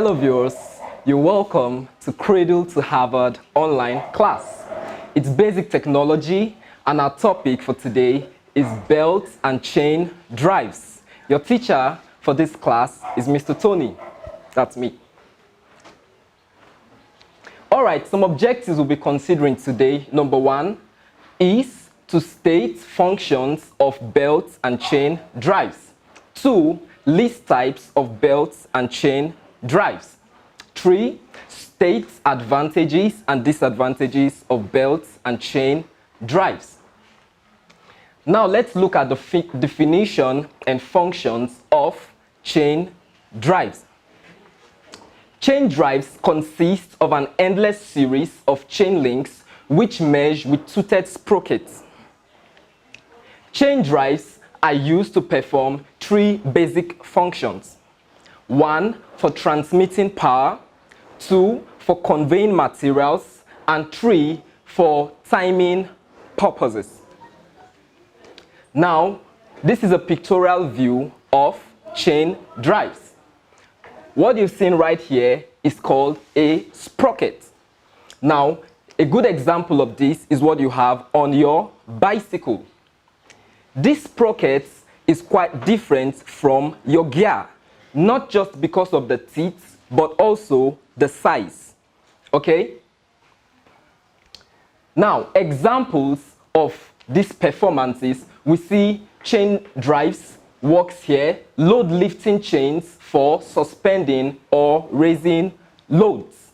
Hello viewers, you're welcome to Cradle2Harvard online class. It's basic technology and our topic for today is belt and chain drives. Your teacher for this class is Mr. Tony. That's me. Alright, some objectives we'll be considering today. Number one is to state functions of belts and chain drives. 2, list types of belts and chain drives. 3, state advantages and disadvantages of belts and chain drives. Now let's look at the definition and functions of chain drives. Chain drives consist of an endless series of chain links which merge with toothed sprockets. Chain drives are used to perform 3 basic functions. 1, for transmitting power, 2, for conveying materials, and 3, for timing purposes. Now, this is a pictorial view of chain drives. What you've seen right here is called a sprocket. Now, a good example of this is what you have on your bicycle. This sprocket is quite different from your gear, not just because of the teeth, but also the size. Okay? Now, examples of these performances, we see chain drives works here, load lifting chains for suspending or raising loads.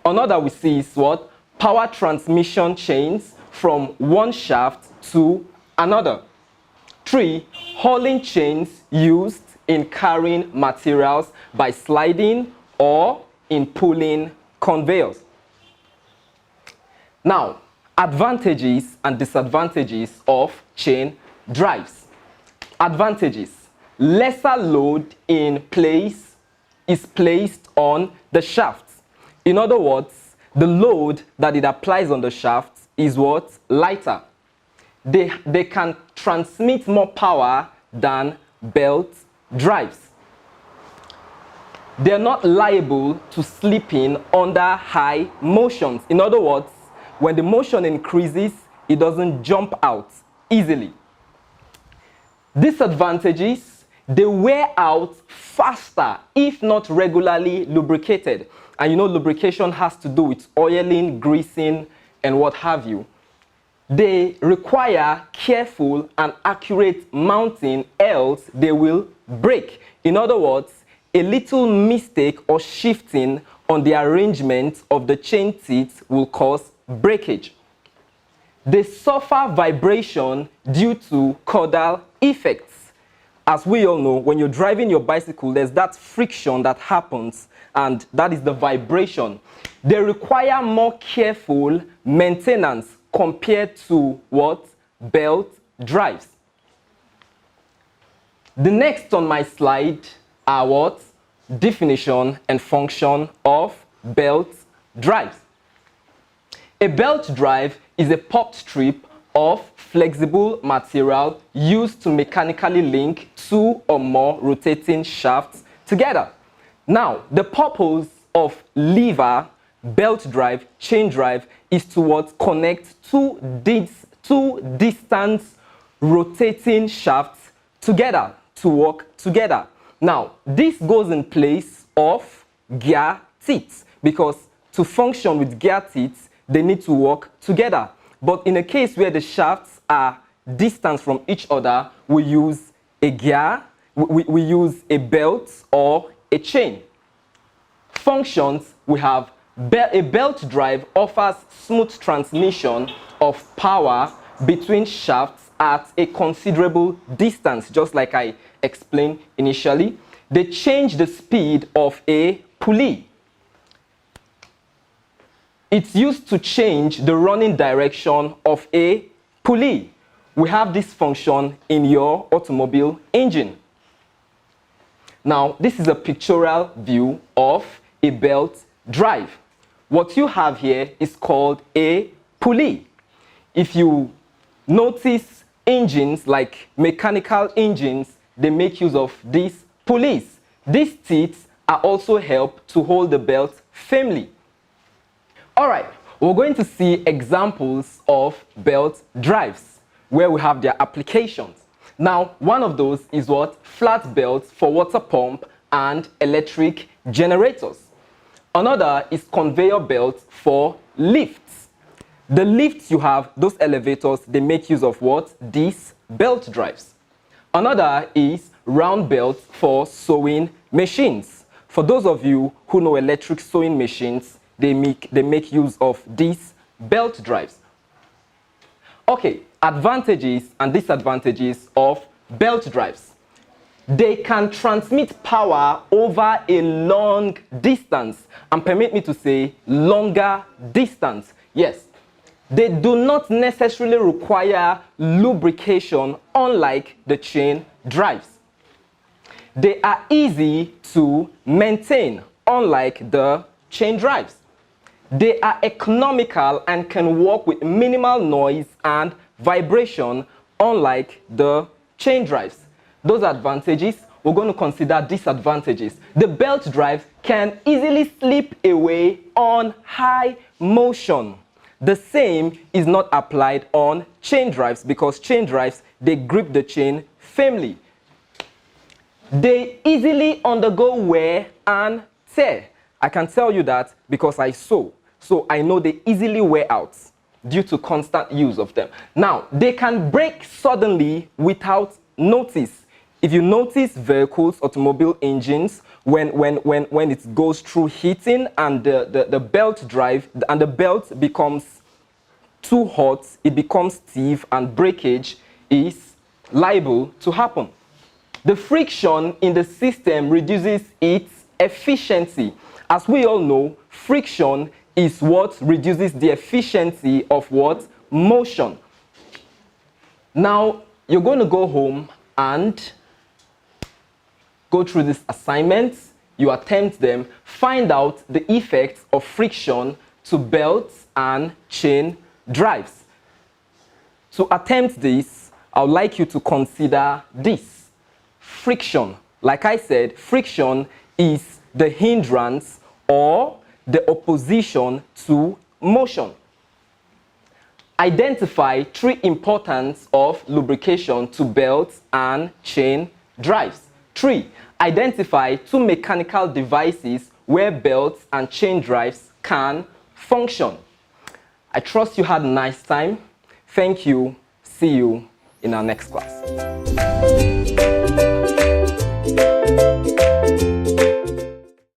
Another we see is what? Power transmission chains from one shaft to another. 3, hauling chains used in carrying materials by sliding or in pulling conveyors. Now, advantages and disadvantages of chain drives. Advantages: lesser load in place is placed on the shaft. In other words, the load that it applies on the shaft is what? Lighter. They can transmit more power than belt drives. They are not liable to slipping under high motions. In other words, when the motion increases, it doesn't jump out easily. Disadvantages: they wear out faster if not regularly lubricated. And you know, lubrication has to do with oiling, greasing, and what have you. They require careful and accurate mounting, else they will break. In other words, a little mistake or shifting on the arrangement of the chain teeth will cause breakage. They suffer vibration due to caudal effects. As we all know, when you're driving your bicycle, there's that friction that happens, and that is the vibration. They require more careful maintenance compared to what? Belt drives. The next on my slide are what? Definition and function of belt drives. A belt drive is a popped strip of flexible material used to mechanically link 2 or more rotating shafts together. Now, the purpose of lever, belt drive, chain drive is to what? Connect two distant rotating shafts together to work together. Now, this goes in place of gear teeth, because to function with gear teeth, they need to work together. But in a case where the shafts are distant from each other, we use a gear, we use a belt or a chain. Functions: we have a belt drive offers smooth transmission of power between shafts at a considerable distance, just like I explained initially. They change the speed of a pulley. It's used to change the running direction of a pulley. We have this function in your automobile engine. Now, this is a pictorial view of a belt drive. What you have here is called a pulley. If you notice engines like mechanical engines, they make use of these pulleys. These teeth are also help to hold the belt firmly. Alright, we're going to see examples of belt drives where we have their applications. Now, one of those is what? Flat belts for water pump and electric generators. Another is conveyor belts for lifts. The lifts you have, those elevators, they make use of what? These belt drives. Another is round belts for sewing machines. For those of you who know electric sewing machines, they make use of these belt drives. Okay, advantages and disadvantages of belt drives. They can transmit power over a long distance, and permit me to say longer distance. Yes, they do not necessarily require lubrication, unlike the chain drives. They are easy to maintain, unlike the chain drives. They are economical and can work with minimal noise and vibration, unlike the chain drives. Those advantages. We're going to consider disadvantages. The belt drive can easily slip away on high motion. The same is not applied on chain drives, because chain drives, they grip the chain firmly. They easily undergo wear and tear. I can tell you that because I sew. So I know they easily wear out due to constant use of them. Now, they can break suddenly without notice. If you notice vehicles, automobile engines, when it goes through heating and the belt drive, and the belt becomes too hot, it becomes stiff, and breakage is liable to happen. The friction in the system reduces its efficiency. As we all know, friction is what reduces the efficiency of what? Motion. Now, you're going to go home and go through these assignments, you attempt them, find out the effects of friction to belts and chain drives. To attempt this, I would like you to consider this. Friction. Like I said, friction is the hindrance or the opposition to motion. Identify three importance of lubrication to belts and chain drives. 3. Identify two mechanical devices where belts and chain drives can function. I trust you had a nice time. Thank you. See you in our next class.